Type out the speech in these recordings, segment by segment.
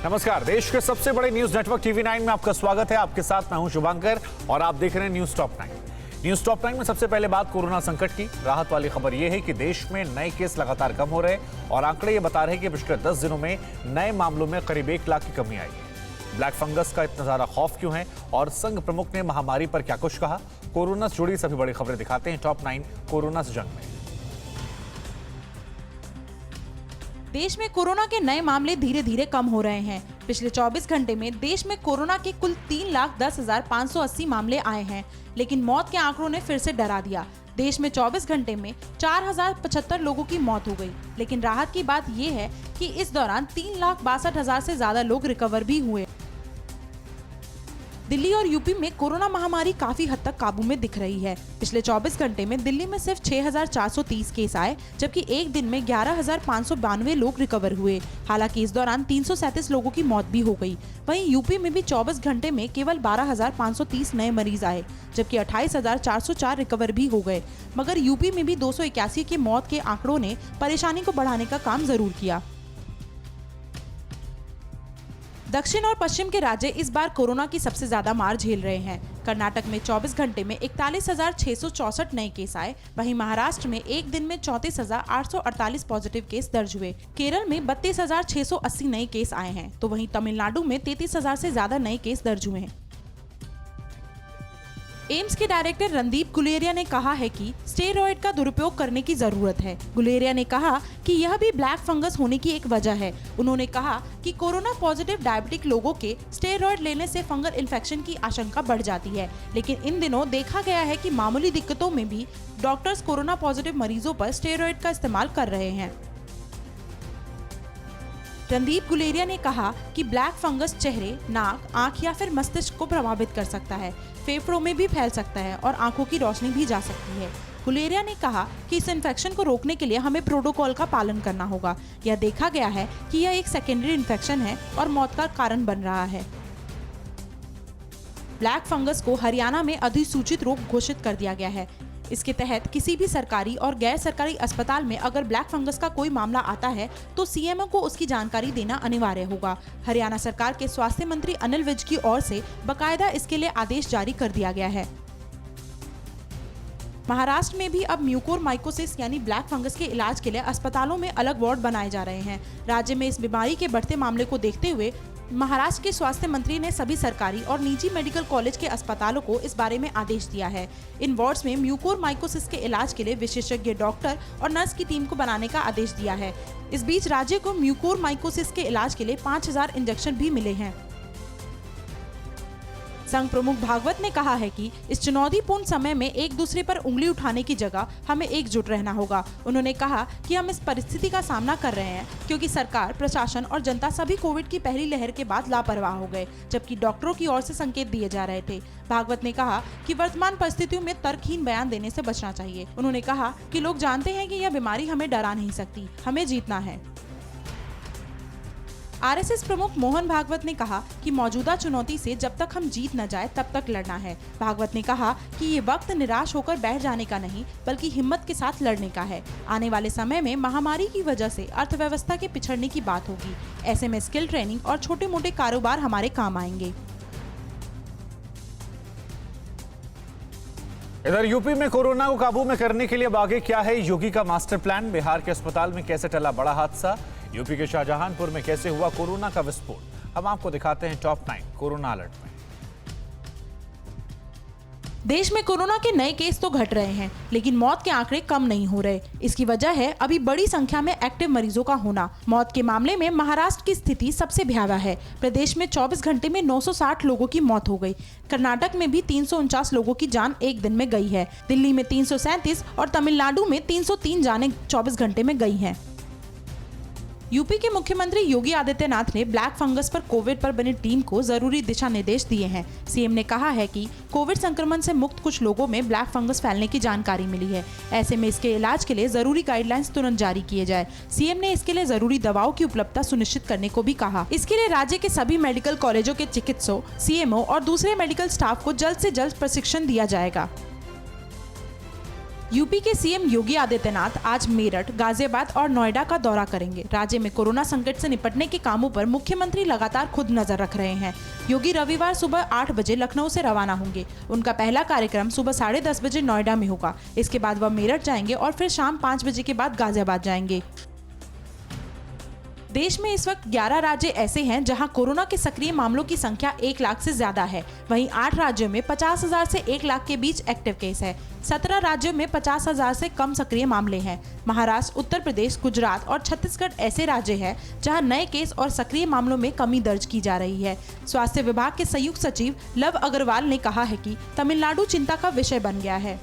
नमस्कार। देश के सबसे बड़े न्यूज नेटवर्क TV9 में आपका स्वागत है। आपके साथ मैं हूं शुभांकर और आप देख रहे हैं न्यूज टॉप 9। न्यूज टॉप 9 में सबसे पहले बात कोरोना संकट की। राहत वाली खबर यह है कि देश में नए केस लगातार कम हो रहे और आंकड़े ये बता रहे हैं कि पिछले 10 दिनों में नए मामलों में करीब 1 लाख की कमी आई है। ब्लैक फंगस का इतना ज्यादा खौफ क्यों है और संघ प्रमुख ने महामारी पर क्या कुछ कहा, कोरोना से जुड़ी सभी बड़ी खबरें दिखाते हैं टॉप 9 कोरोना से जंग में। देश में कोरोना के नए मामले धीरे धीरे कम हो रहे हैं। पिछले 24 घंटे में देश में कोरोना के कुल 3,10,580 मामले आए हैं, लेकिन मौत के आंकड़ों ने फिर से डरा दिया। देश में 24 घंटे में 4,075 लोगों की मौत हो गई, लेकिन राहत की बात ये है कि इस दौरान 3,62,000 से ज्यादा लोग रिकवर भी हुए। दिल्ली और यूपी में कोरोना महामारी काफी हद तक काबू में दिख रही है। पिछले 24 घंटे में दिल्ली में सिर्फ 6,430 केस आए, जबकि एक दिन में 11,592 लोग रिकवर हुए। हालांकि इस दौरान 337 लोगों की मौत भी हो गई। वहीं यूपी में भी 24 घंटे में केवल 12,530 नए मरीज आए, जबकि 28,404 रिकवर भी हो गए। मगर यूपी में भी 281 की मौत के आंकड़ों ने परेशानी को बढ़ाने का काम जरूर किया। दक्षिण और पश्चिम के राज्य इस बार कोरोना की सबसे ज्यादा मार झेल रहे हैं। कर्नाटक में 24 घंटे में 41,664 नए केस आए। वहीं महाराष्ट्र में एक दिन में 34,848 पॉजिटिव केस दर्ज हुए। केरल में 32,680 नए केस आए हैं, तो वहीं तमिलनाडु में 33,000 से ज्यादा नए केस दर्ज हुए हैं। एम्स के डायरेक्टर रणदीप गुलेरिया ने कहा है कि स्टेरॉयड का दुरुपयोग करने की जरूरत है। गुलेरिया ने कहा कि यह भी ब्लैक फंगस होने की एक वजह है। उन्होंने कहा कि कोरोना पॉजिटिव डायबिटिक लोगों के स्टेरॉयड लेने से फंगल इन्फेक्शन की आशंका बढ़ जाती है, लेकिन इन दिनों देखा गया है कि मामूली दिक्कतों में भी डॉक्टर्स कोरोना पॉजिटिव मरीजों पर स्टेरॉयड का इस्तेमाल कर रहे हैं। रणदीप गुलेरिया ने कहा कि ब्लैक फंगस चेहरे, नाक, आंख या फिर मस्तिष्क को प्रभावित कर सकता है, फेफड़ों में भी फैल सकता है और आंखों की रोशनी भी जा सकती है। गुलेरिया ने कहा कि इस इन्फेक्शन को रोकने के लिए हमें प्रोटोकॉल का पालन करना होगा। यह देखा गया है कि यह एक सेकेंडरी इन्फेक्शन है और मौत का कारण बन रहा है। ब्लैक फंगस को हरियाणा में अधिसूचित रोग घोषित कर दिया गया है। इसके तहत किसी भी सरकारी और गैर सरकारी अस्पताल में अगर ब्लैक फंगस का कोई मामला आता है तो सीएमओ को उसकी जानकारी देना अनिवार्य होगा। हरियाणा सरकार के स्वास्थ्य मंत्री अनिल विज की ओर से बकायदा इसके लिए आदेश जारी कर दिया गया है। महाराष्ट्र में भी अब म्यूकोरमाइकोसिस यानी ब्लैक फंगस के इलाज के लिए अस्पतालों में अलग वार्ड बनाए जा रहे हैं। राज्य में इस बीमारी के बढ़ते मामले को देखते हुए महाराष्ट्र के स्वास्थ्य मंत्री ने सभी सरकारी और निजी मेडिकल कॉलेज के अस्पतालों को इस बारे में आदेश दिया है। इन वार्ड्स में म्यूकोरमाइकोसिस के इलाज के लिए विशेषज्ञ डॉक्टर और नर्स की टीम को बनाने का आदेश दिया है। इस बीच राज्य को म्यूकोरमाइकोसिस के इलाज के लिए 5,000 इंजेक्शन भी मिले हैं। संघ प्रमुख भागवत ने कहा है कि इस चुनौतीपूर्ण समय में एक दूसरे पर उंगली उठाने की जगह हमें एकजुट रहना होगा। उन्होंने कहा कि हम इस परिस्थिति का सामना कर रहे हैं क्योंकि सरकार, प्रशासन और जनता सभी कोविड की पहली लहर के बाद लापरवाह हो गए, जबकि डॉक्टरों की ओर से संकेत दिए जा रहे थे। भागवत ने कहा कि वर्तमान परिस्थितियों में तर्कहीन बयान देने से बचना चाहिए। उन्होंने कहा कि लोग जानते हैं कि यह बीमारी हमें डरा नहीं सकती, हमें जीतना है। आरएसएस प्रमुख मोहन भागवत ने कहा कि मौजूदा चुनौती से जब तक हम जीत न जाए तब तक लड़ना है। भागवत ने कहा कि ये वक्त निराश होकर बैठ जाने का नहीं, बल्कि हिम्मत के साथ लड़ने का है। आने वाले समय में महामारी की वजह से अर्थव्यवस्था के पिछड़ने की बात होगी। ऐसे में स्किल ट्रेनिंग और छोटे मोटे कारोबार हमारे काम आएंगे। इधर यूपी में कोरोना को काबू में करने के लिए अब आगे क्या है योगी का मास्टर प्लान? बिहार के अस्पताल में कैसे टला बड़ा हादसा? यूपी के शाहजहांपुर में कैसे हुआ कोरोना का विस्फोट? हम आपको दिखाते हैं टॉप 9 कोरोना अलर्ट में। देश में कोरोना के नए केस तो घट रहे हैं, लेकिन मौत के आंकड़े कम नहीं हो रहे। इसकी वजह है अभी बड़ी संख्या में एक्टिव मरीजों का होना। मौत के मामले में महाराष्ट्र की स्थिति सबसे भयावह है। प्रदेश में 24 घंटे में 960 लोगों की मौत हो गई। कर्नाटक में भी 349 लोगों की जान एक दिन में गई है। दिल्ली में 337 और तमिलनाडु में 303 जानें 24 घंटे में गई हैं। यूपी के मुख्यमंत्री योगी आदित्यनाथ ने ब्लैक फंगस पर कोविड पर बनी टीम को जरूरी दिशा निर्देश दिए हैं। सीएम ने कहा है कि कोविड संक्रमण से मुक्त कुछ लोगों में ब्लैक फंगस फैलने की जानकारी मिली है। ऐसे में इसके इलाज के लिए जरूरी गाइडलाइंस तुरंत जारी किए जाए। सीएम ने इसके लिए जरूरी दवाओं की उपलब्धता सुनिश्चित करने को भी कहा। इसके लिए राज्य के सभी मेडिकल कॉलेजों के चिकित्सकों, सीएमओ और दूसरे मेडिकल स्टाफ को जल्द से जल्द प्रशिक्षण दिया जाएगा। यूपी के सीएम योगी आदित्यनाथ आज मेरठ, गाजियाबाद और नोएडा का दौरा करेंगे। राज्य में कोरोना संकट से निपटने के कामों पर मुख्यमंत्री लगातार खुद नजर रख रहे हैं। योगी रविवार सुबह 8 बजे लखनऊ से रवाना होंगे। उनका पहला कार्यक्रम सुबह 10:30 बजे नोएडा में होगा। इसके बाद वह मेरठ जाएंगे और फिर शाम 5 बजे के बाद गाजियाबाद जाएंगे। देश में इस वक्त 11 राज्य ऐसे हैं जहां कोरोना के सक्रिय मामलों की संख्या 1 लाख से ज्यादा है। वहीं 8 राज्यों में 50,000 से 1 लाख के बीच एक्टिव केस है। 17 राज्यों में 50,000 से कम सक्रिय मामले हैं। महाराष्ट्र, उत्तर प्रदेश, गुजरात और छत्तीसगढ़ ऐसे राज्य हैं जहां नए केस और सक्रिय मामलों में कमी दर्ज की जा रही है। स्वास्थ्य विभाग के संयुक्त सचिव लव अग्रवाल ने कहा है कि तमिलनाडु चिंता का विषय बन गया है।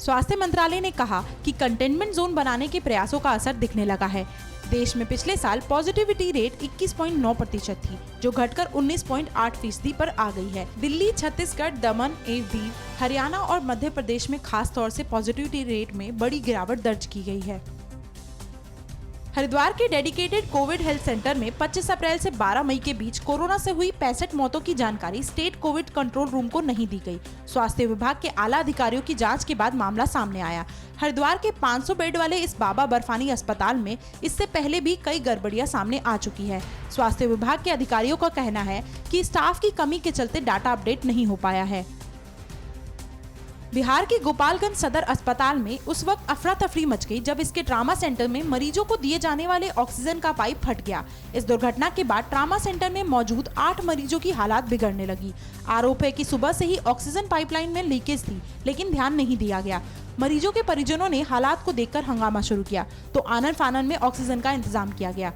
स्वास्थ्य मंत्रालय ने कहा कि कंटेनमेंट जोन बनाने के प्रयासों का असर दिखने लगा है। देश में पिछले साल पॉजिटिविटी रेट 21.9% थी, जो घटकर 19.8% पर आ गई है। दिल्ली, छत्तीसगढ़, दमन, दीव, हरियाणा और मध्य प्रदेश में खास तौर से पॉजिटिविटी रेट में बड़ी गिरावट दर्ज की गई है। हरिद्वार के डेडिकेटेड कोविड हेल्थ सेंटर में 25 अप्रैल से 12 मई के बीच कोरोना से हुई 65 मौतों की जानकारी स्टेट कोविड कंट्रोल रूम को नहीं दी गई। स्वास्थ्य विभाग के आला अधिकारियों की जांच के बाद मामला सामने आया। हरिद्वार के 500 बेड वाले इस बाबा बर्फानी अस्पताल में इससे पहले भी कई गड़बड़ियां सामने आ चुकी है। स्वास्थ्य विभाग के अधिकारियों का कहना है कि स्टाफ की कमी के चलते डाटा अपडेट नहीं हो पाया है। बिहार के गोपालगंज सदर अस्पताल में उस वक्त अफरा तफरी मच गई जब इसके ट्रामा सेंटर में मरीजों को दिए जाने वाले ऑक्सीजन का पाइप फट गया। इस दुर्घटना के बाद ट्रामा सेंटर में मौजूद 8 मरीजों की हालात बिगड़ने लगी। आरोप है कि सुबह से ही ऑक्सीजन पाइपलाइन में लीकेज थी, लेकिन ध्यान नहीं दिया गया। मरीजों के परिजनों ने हालात को देखकर हंगामा शुरू किया, तो आनन फानन में ऑक्सीजन का इंतजाम किया गया।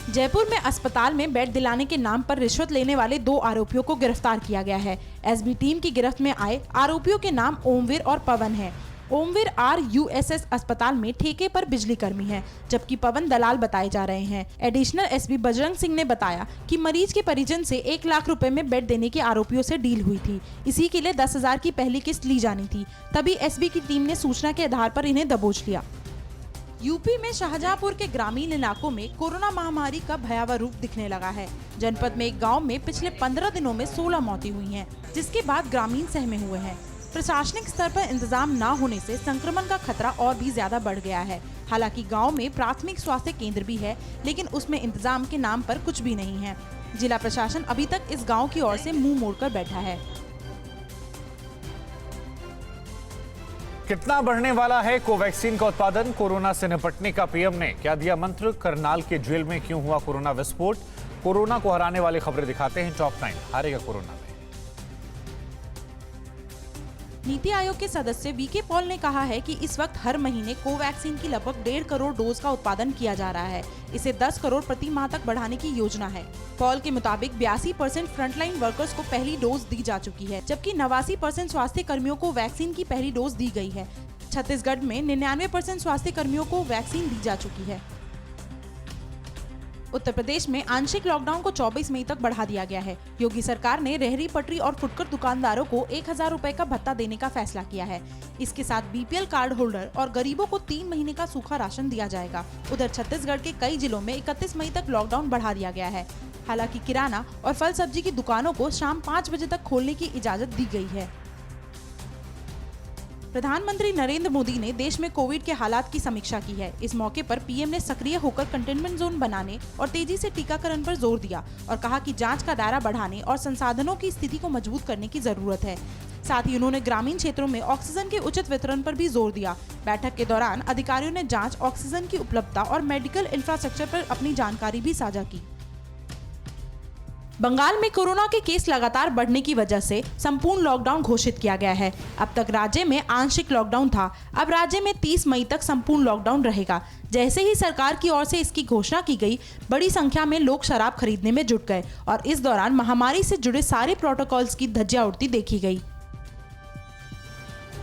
जयपुर में अस्पताल में बेड दिलाने के नाम पर रिश्वत लेने वाले 2 आरोपियों को गिरफ्तार किया गया है। एसबी टीम की गिरफ्त में आए आरोपियों के नाम ओमवीर और पवन है। ओमवीर RUSS अस्पताल में ठेके पर बिजली कर्मी है, जबकि पवन दलाल बताए जा रहे हैं। एडिशनल एसपी बजरंग सिंह ने बताया कि मरीज के परिजन से 1 लाख रुपए में बेड देने के आरोपियों से डील हुई थी। इसी के लिए 10,000 की पहली किस्त ली जानी थी। तभी एसबी की टीम ने सूचना के आधार पर इन्हें दबोच लिया। यूपी में शाहजहांपुर के ग्रामीण इलाकों में कोरोना महामारी का भयावह रूप दिखने लगा है। जनपद में एक गांव में पिछले 15 दिनों में 16 मौतें हुई हैं, जिसके बाद ग्रामीण सहमे हुए हैं। प्रशासनिक स्तर पर इंतजाम न होने से संक्रमण का खतरा और भी ज्यादा बढ़ गया है। हालांकि गांव में प्राथमिक स्वास्थ्य केंद्र भी है, लेकिन उसमें इंतजाम के नाम पर कुछ भी नहीं है। जिला प्रशासन अभी तक इस गाँव की ओर से मुँह मोड़कर बैठा है। कितना बढ़ने वाला है कोवैक्सीन का उत्पादन? कोरोना से निपटने का पीएम ने क्या दिया मंत्र? करनाल के जेल में क्यों हुआ कोरोना विस्फोट? कोरोना को हराने वाली खबरें दिखाते हैं टॉप 9। हारेगा कोरोना में। नीति आयोग के सदस्य वीके पॉल ने कहा है कि इस वक्त हर महीने कोवैक्सीन की लगभग 1.5 करोड़ डोज का उत्पादन किया जा रहा है। इसे 10 करोड़ प्रति माह तक बढ़ाने की योजना है। पॉल के मुताबिक 82% फ्रंटलाइन वर्कर्स को पहली डोज दी जा चुकी है, जबकि 89% स्वास्थ्य कर्मियों को वैक्सीन की पहली डोज दी गई है। छत्तीसगढ़ में 99% स्वास्थ्य कर्मियों को वैक्सीन दी जा चुकी है। उत्तर प्रदेश में आंशिक लॉकडाउन को 24 मई तक बढ़ा दिया गया है। योगी सरकार ने रेहड़ी पटरी और फुटकर दुकानदारों को 1,000 रुपए का भत्ता देने का फैसला किया है। इसके साथ BPL कार्ड होल्डर और गरीबों को 3 महीने का सूखा राशन दिया जाएगा। उधर छत्तीसगढ़ के कई जिलों में 31 मई तक लॉकडाउन बढ़ा दिया गया है। हालांकि किराना और फल सब्जी की दुकानों को शाम 5 बजे तक खोलने की इजाजत दी गई है। प्रधानमंत्री नरेंद्र मोदी ने देश में कोविड के हालात की समीक्षा की है। इस मौके पर पीएम ने सक्रिय होकर कंटेनमेंट जोन बनाने और तेजी से टीकाकरण पर जोर दिया और कहा कि जांच का दायरा बढ़ाने और संसाधनों की स्थिति को मजबूत करने की जरूरत है। साथ ही उन्होंने ग्रामीण क्षेत्रों में ऑक्सीजन के उचित वितरण पर भी जोर दिया। बैठक के दौरान अधिकारियों ने जांच, ऑक्सीजन की उपलब्धता और मेडिकल इंफ्रास्ट्रक्चर पर अपनी जानकारी भी साझा की। बंगाल में कोरोना के केस लगातार बढ़ने की वजह से संपूर्ण लॉकडाउन घोषित किया गया है। अब तक राज्य में आंशिक लॉकडाउन था। अब राज्य में 30 मई तक संपूर्ण लॉकडाउन रहेगा। जैसे ही सरकार की ओर से इसकी घोषणा की गई, बड़ी संख्या में लोग शराब खरीदने में जुट गए और इस दौरान महामारी से जुड़े सारे प्रोटोकॉल्स की धज्जियां उड़ती देखी गई।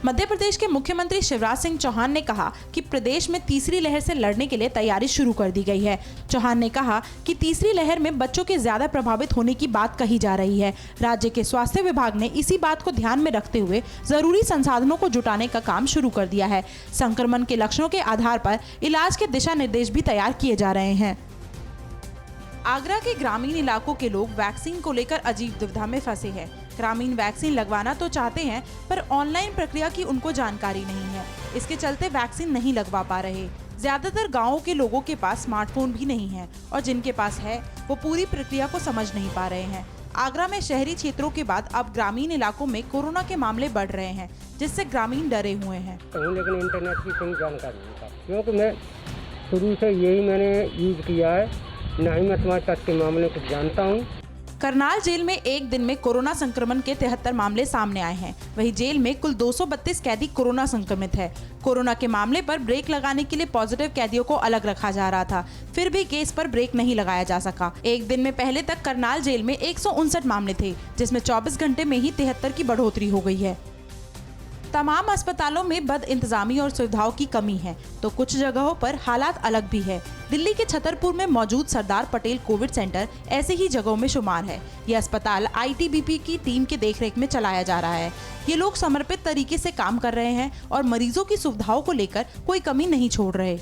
मध्य प्रदेश के मुख्यमंत्री शिवराज सिंह चौहान ने कहा कि प्रदेश में तीसरी लहर से लड़ने के लिए तैयारी शुरू कर दी गई है। चौहान ने कहा कि तीसरी लहर में बच्चों के ज्यादा प्रभावित होने की बात कही जा रही है। राज्य के स्वास्थ्य विभाग ने इसी बात को ध्यान में रखते हुए जरूरी संसाधनों को जुटाने का काम शुरू कर दिया है। संक्रमण के लक्षणों के आधार पर इलाज के दिशा निर्देश भी तैयार किए जा रहे हैं। आगरा के ग्रामीण इलाकों के लोग वैक्सीन को लेकर अजीब दुविधा में फंसे हैं। ग्रामीण वैक्सीन लगवाना तो चाहते हैं, पर ऑनलाइन प्रक्रिया की उनको जानकारी नहीं है। इसके चलते वैक्सीन नहीं लगवा पा रहे। ज्यादातर गाँवों के लोगों के पास स्मार्टफोन भी नहीं है और जिनके पास है वो पूरी प्रक्रिया को समझ नहीं पा रहे हैं। आगरा में शहरी क्षेत्रों के बाद अब ग्रामीण इलाकों में कोरोना के मामले बढ़ रहे हैं, जिससे ग्रामीण डरे हुए हैं। लेकिन इंटरनेट की कोई जानकारी नहीं था, क्योंकि मैं शुरू से यही मैंने यूज किया है, ना ही मैं स्मार्ट कार्ड के मामले कुछ जानता हूँ। करनाल जेल में एक दिन में कोरोना संक्रमण के 73 मामले सामने आए हैं। वहीं जेल में कुल 232 कैदी कोरोना संक्रमित है। कोरोना के मामले पर ब्रेक लगाने के लिए पॉजिटिव कैदियों को अलग रखा जा रहा था, फिर भी केस पर ब्रेक नहीं लगाया जा सका। एक दिन में पहले तक करनाल जेल में 159 मामले थे, जिसमें 24 घंटे में ही 73 की बढ़ोतरी हो गई है। तमाम अस्पतालों में बद इंतजामी और सुविधाओं की कमी है, तो कुछ जगहों पर हालात अलग भी है। दिल्ली के छतरपुर में मौजूद सरदार पटेल कोविड सेंटर ऐसे ही जगहों में शुमार है। यह अस्पताल आईटीबीपी की टीम के देखरेख में चलाया जा रहा है। ये लोग समर्पित तरीके से काम कर रहे हैं और मरीजों की सुविधाओं को लेकर कोई कमी नहीं छोड़ रहे।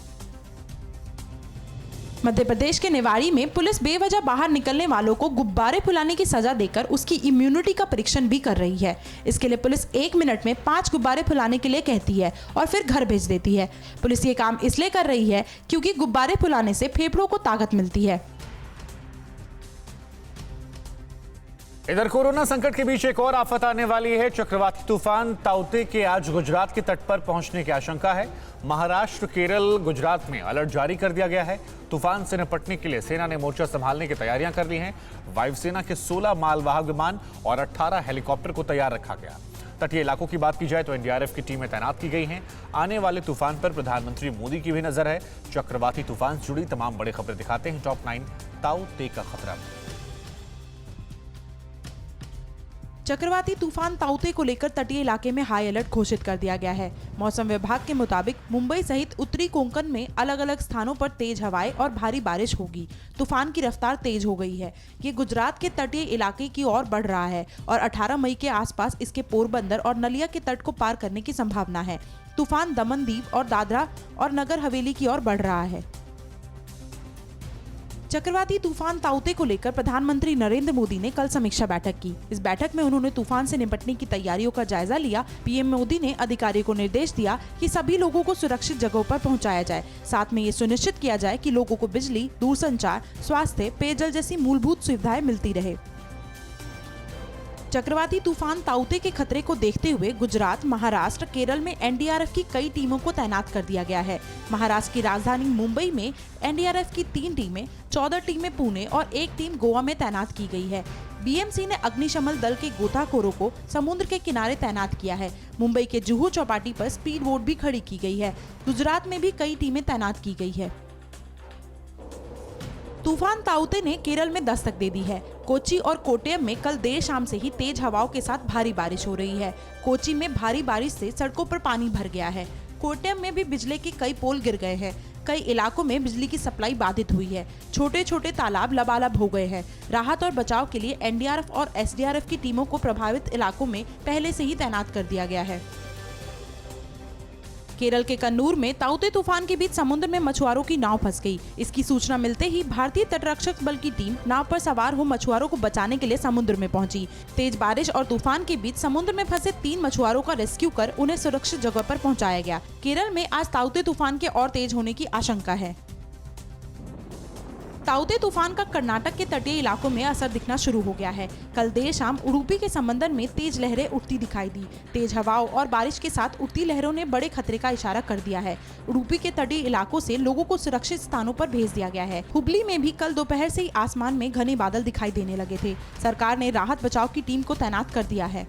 मध्य प्रदेश के निवाड़ी में पुलिस बेवजह बाहर निकलने वालों को गुब्बारे फुलाने की सजा देकर उसकी इम्यूनिटी का परीक्षण भी कर रही है। इसके लिए पुलिस 1 मिनट में 5 गुब्बारे फुलाने के लिए कहती है और फिर घर भेज देती है। पुलिस ये काम इसलिए कर रही है क्योंकि गुब्बारे फुलाने से फेफड़ों को ताकत मिलती है। इधर कोरोना संकट के बीच एक और आफत आने वाली है। चक्रवाती तूफान ताउते के आज गुजरात के तट पर पहुंचने की आशंका है। महाराष्ट्र, केरल, गुजरात में अलर्ट जारी कर दिया गया है। तूफान से निपटने के लिए सेना ने मोर्चा संभालने की तैयारियां कर ली हैं। वायुसेना के 16 मालवाहक विमान और 18 हेलीकॉप्टर को तैयार रखा गया। तटीय इलाकों की बात की जाए तो एनडीआरएफ की टीमें तैनात की गई हैं। आने वाले तूफान पर प्रधानमंत्री मोदी की भी नजर है। चक्रवाती तूफान से जुड़ी तमाम बड़ी खबरें दिखाते हैं टॉप 9 ताउते का खतरा। चक्रवाती तूफान ताउते को लेकर तटीय इलाके में हाई अलर्ट घोषित कर दिया गया है। मौसम विभाग के मुताबिक मुंबई सहित उत्तरी कोंकण में अलग अलग स्थानों पर तेज हवाएं और भारी बारिश होगी। तूफान की रफ्तार तेज हो गई है। ये गुजरात के तटीय इलाके की ओर बढ़ रहा है और 18 मई के आसपास इसके पोरबंदर और नलिया के तट को पार करने की संभावना है। तूफान दमन दीव और दादरा और नगर हवेली की ओर बढ़ रहा है। चक्रवाती तूफान ताउते को लेकर प्रधानमंत्री नरेंद्र मोदी ने कल समीक्षा बैठक की। इस बैठक में उन्होंने तूफान से निपटने की तैयारियों का जायजा लिया। पीएम मोदी ने अधिकारियों को निर्देश दिया कि सभी लोगों को सुरक्षित जगहों पर पहुंचाया जाए। साथ में ये सुनिश्चित किया जाए कि लोगों को बिजली, दूरसंचार, स्वास्थ्य, पेयजल जैसी मूलभूत सुविधाएं मिलती रहे। चक्रवाती तूफान ताउते के खतरे को देखते हुए गुजरात, महाराष्ट्र, केरल में एनडीआरएफ की कई टीमों को तैनात कर दिया गया है। महाराष्ट्र की राजधानी मुंबई में एनडीआरएफ की 3 टीमें, 14 टीमें पुणे और 1 टीम गोवा में तैनात की गई है। बीएमसी ने अग्निशमन दल के गोताखोरों को समुद्र के किनारे तैनात किया है। मुंबई के जुहू चौपाटी पर स्पीड बोट भी खड़ी की गई है। गुजरात में भी कई टीमें तैनात की गई है। तूफान ताउते ने केरल में दस्तक दे दी है। कोच्चि और कोट्टयम में कल देर शाम से ही तेज हवाओं के साथ भारी बारिश हो रही है। कोच्चि में भारी बारिश से सड़कों पर पानी भर गया है। कोट्टयम में भी बिजली के कई पोल गिर गए हैं। कई इलाकों में बिजली की सप्लाई बाधित हुई है। छोटे छोटे तालाब लबालब हो गए हैं। राहत और बचाव के लिए एनडीआरएफ और एसडीआरएफ की टीमों को प्रभावित इलाकों में पहले से ही तैनात कर दिया गया है। केरल के कन्नूर में ताउते तूफान के बीच समुद्र में मछुआरों की नाव फंस गई। इसकी सूचना मिलते ही भारतीय तटरक्षक बल की टीम नाव पर सवार हो मछुआरों को बचाने के लिए समुद्र में पहुंची। तेज बारिश और तूफान के बीच समुद्र में फंसे 3 मछुआरों का रेस्क्यू कर उन्हें सुरक्षित जगह पर पहुंचाया गया। केरल में आज ताउते तूफान के और तेज होने की आशंका है। ताउते तूफान का कर्नाटक के तटीय इलाकों में असर दिखना शुरू हो गया है। कल देर शाम उडुपी के समंदर में तेज लहरें उठती दिखाई दी। तेज हवाओं और बारिश के साथ उठती लहरों ने बड़े खतरे का इशारा कर दिया है। उडुपी के तटीय इलाकों से लोगों को सुरक्षित स्थानों पर भेज दिया गया है। हुबली में भी कल दोपहर से ही आसमान में घने बादल दिखाई देने लगे थे। सरकार ने राहत बचाव की टीम को तैनात कर दिया है।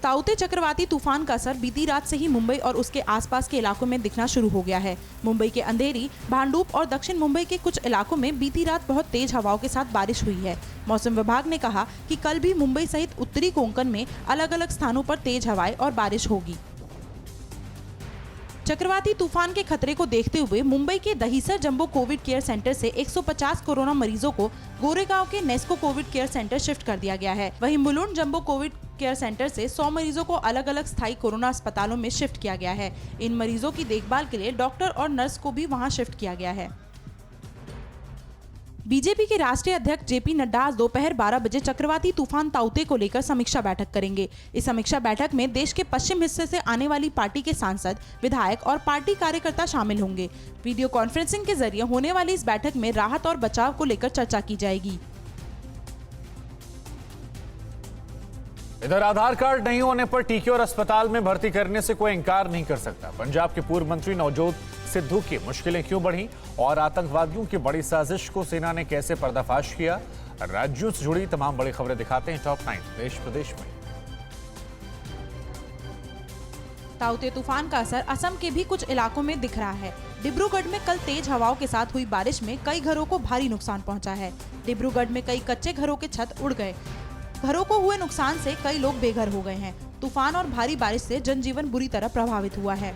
ताउते चक्रवाती तूफान का असर बीती रात से ही मुंबई और उसके आसपास के इलाकों में दिखना शुरू हो गया है। मुंबई के अंधेरी, भांडुप और दक्षिण मुंबई के कुछ इलाकों में बीती रात बहुत तेज हवाओं के साथ बारिश हुई है। मौसम विभाग ने कहा कि कल भी मुंबई सहित उत्तरी कोंकण में अलग अलग स्थानों पर तेज हवाएं और बारिश होगी। चक्रवाती तूफान के खतरे को देखते हुए मुंबई के Dahisar jumbo Covid care centre से 150 कोरोना मरीजों को गोरेगांव के Nesco Covid care centre shift कर दिया गया है। वहीं Mulund jumbo Covid care centre से 100 मरीजों को अलग अलग स्थायी कोरोना अस्पतालों में शिफ्ट किया गया है। इन मरीजों की देखभाल के लिए डॉक्टर और नर्स को भी वहां शिफ्ट किया गया है। बीजेपी के राष्ट्रीय अध्यक्ष जेपी नड्डा आज दोपहर 12 बजे चक्रवाती तूफान ताउते को लेकर समीक्षा बैठक करेंगे। इस समीक्षा बैठक में देश के पश्चिम हिस्से से आने वाली पार्टी के सांसद, विधायक और पार्टी कार्यकर्ता शामिल होंगे। वीडियो कॉन्फ्रेंसिंग के जरिए होने वाली इस बैठक में राहत और बचाव को लेकर चर्चा की जाएगी। इधर आधार कार्ड नहीं होने पर टीके और अस्पताल में भर्ती करने से कोई इंकार नहीं कर सकता। पंजाब के पूर्व मंत्री नवजोत सिद्धू की मुश्किलें क्यों बढ़ी और आतंकवादियों की बड़ी साजिश को सेना ने कैसे पर्दाफाश किया, राज्यों से जुड़ी तमाम बड़ी खबरें दिखाते हैं टॉप 9 देश प्रदेश में। ताउते तूफान का असर असम के भी कुछ इलाकों में दिख रहा है। डिब्रूगढ़ में कल तेज हवाओं के साथ हुई बारिश में कई घरों को भारी नुकसान पहुंचा है। डिब्रूगढ़ में कई कच्चे घरों के छत उड़ गए। घरों को हुए नुकसान से कई लोग बेघर हो गए हैं। तूफान और भारी बारिश से जनजीवन बुरी तरह प्रभावित हुआ है।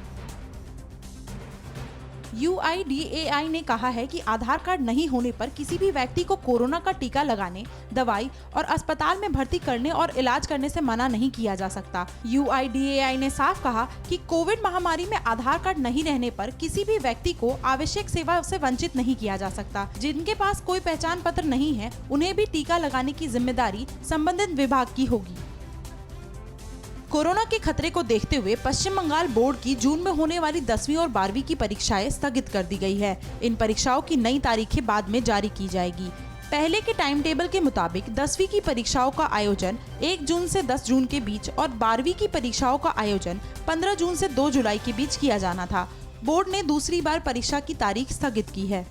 UIDAI ने कहा है कि आधार कार्ड नहीं होने पर किसी भी व्यक्ति को कोरोना का टीका लगाने, दवाई और अस्पताल में भर्ती करने और इलाज करने से मना नहीं किया जा सकता। UIDAI ने साफ कहा कि कोविड महामारी में आधार कार्ड नहीं रहने पर किसी भी व्यक्ति को आवश्यक सेवा से वंचित नहीं किया जा सकता। जिनके पास कोई पहचान पत्र नहीं है, उन्हें भी टीका लगाने की जिम्मेदारी संबंधित विभाग की होगी। कोरोना के खतरे को देखते हुए पश्चिम बंगाल बोर्ड की जून में होने वाली 10वीं और 12वीं की परीक्षाएं स्थगित कर दी गई है। इन परीक्षाओं की नई तारीखें बाद में जारी की जाएगी। पहले के टाइम टेबल के मुताबिक 10वीं की परीक्षाओं का आयोजन 1 जून से 10 जून के बीच और 12वीं की परीक्षाओं का आयोजन 15 जून से 2 जुलाई के बीच किया जाना था। बोर्ड ने दूसरी बार परीक्षा की तारीख स्थगित की है।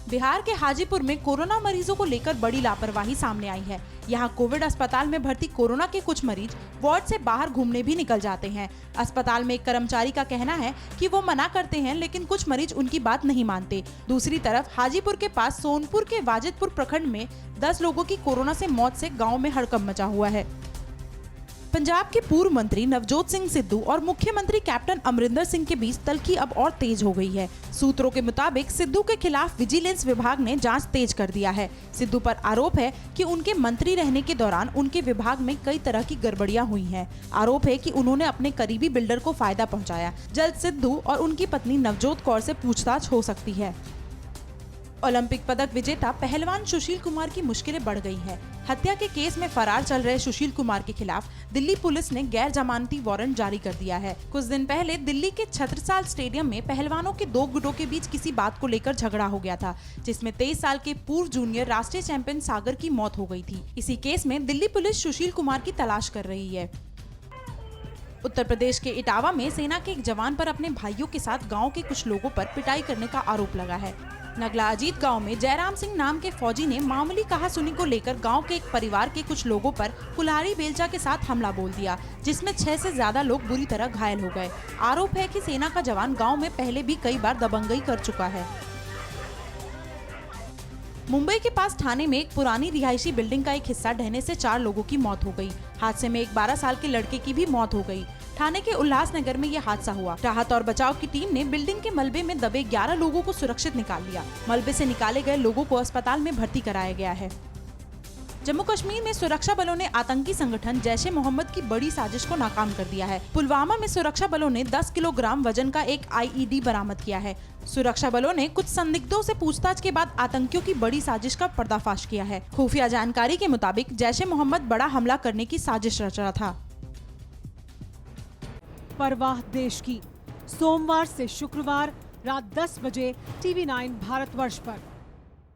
बिहार के हाजीपुर में कोरोना मरीजों को लेकर बड़ी लापरवाही सामने आई है। यहाँ कोविड अस्पताल में भर्ती कोरोना के कुछ मरीज वार्ड से बाहर घूमने भी निकल जाते हैं। अस्पताल में एक कर्मचारी का कहना है कि वो मना करते हैं, लेकिन कुछ मरीज उनकी बात नहीं मानते। दूसरी तरफ हाजीपुर के पास सोनपुर के वाजिदपुर प्रखंड में 10 लोगों की कोरोना से मौत से गाँव में हड़कंप मचा हुआ है। पंजाब के पूर्व मंत्री नवजोत सिंह सिद्धू और मुख्यमंत्री कैप्टन अमरिंदर सिंह के बीच तल्खी अब और तेज हो गई है। सूत्रों के मुताबिक सिद्धू के खिलाफ विजिलेंस विभाग ने जांच तेज कर दिया है। सिद्धू पर आरोप है कि उनके मंत्री रहने के दौरान उनके विभाग में कई तरह की गड़बड़ियां हुई हैं। आरोप है कि उन्होंने अपने करीबी बिल्डर को फायदा पहुंचाया। जल्द सिद्धू और उनकी पत्नी नवजोत कौर से पूछताछ हो सकती है। ओलंपिक पदक विजेता पहलवान सुशील कुमार की मुश्किलें बढ़ गई है। हत्या के केस में फरार चल रहे सुशील कुमार के खिलाफ दिल्ली पुलिस ने गैर जमानती वारंट जारी कर दिया है। कुछ दिन पहले दिल्ली के छत्रसाल स्टेडियम में पहलवानों के 2 गुटों के बीच किसी बात को लेकर झगड़ा हो गया था, जिसमें 23 साल के पूर्व जूनियर राष्ट्रीय चैंपियन सागर की मौत हो गई थी। इसी केस में दिल्ली पुलिस सुशील कुमार की तलाश कर रही है। उत्तर प्रदेश के इटावा में सेना के एक जवान पर अपने भाइयों के साथ गाँव के कुछ लोगों पर पिटाई करने का आरोप लगा है। नगला अजीत गांव में जयराम सिंह नाम के फौजी ने मामूली कहासुनी को लेकर गांव के एक परिवार के कुछ लोगों पर कुल्हाड़ी बेलचा के साथ हमला बोल दिया, जिसमें 6 से ज्यादा लोग बुरी तरह घायल हो गए। आरोप है कि सेना का जवान गांव में पहले भी कई बार दबंगई कर चुका है। मुंबई के पास ठाणे में एक पुरानी रिहायशी बिल्डिंग का एक हिस्सा ढहने से 4 लोगों की मौत हो गई। हादसे में एक 12 साल के लड़के की भी मौत हो गई। ठाणे के उल्लासनगर में यह हादसा हुआ। राहत और बचाव की टीम ने बिल्डिंग के मलबे में दबे 11 लोगों को सुरक्षित निकाल लिया। मलबे से निकाले गए लोगों को अस्पताल में भर्ती कराया गया है। जम्मू कश्मीर में सुरक्षा बलों ने आतंकी संगठन जैश-ए मोहम्मद की बड़ी साजिश को नाकाम कर दिया है। पुलवामा में सुरक्षा बलों ने 10 किलोग्राम वजन का एक IED बरामद किया है। सुरक्षा बलों ने कुछ संदिग्धों से पूछताछ के बाद आतंकियों की बड़ी साजिश का पर्दाफाश किया है। खुफिया जानकारी के मुताबिक जैश-ए मोहम्मद बड़ा हमला करने की साजिश रच रहा था। परवाह देश की, सोमवार से शुक्रवार रात 10 बजे TV9 भारतवर्ष पर।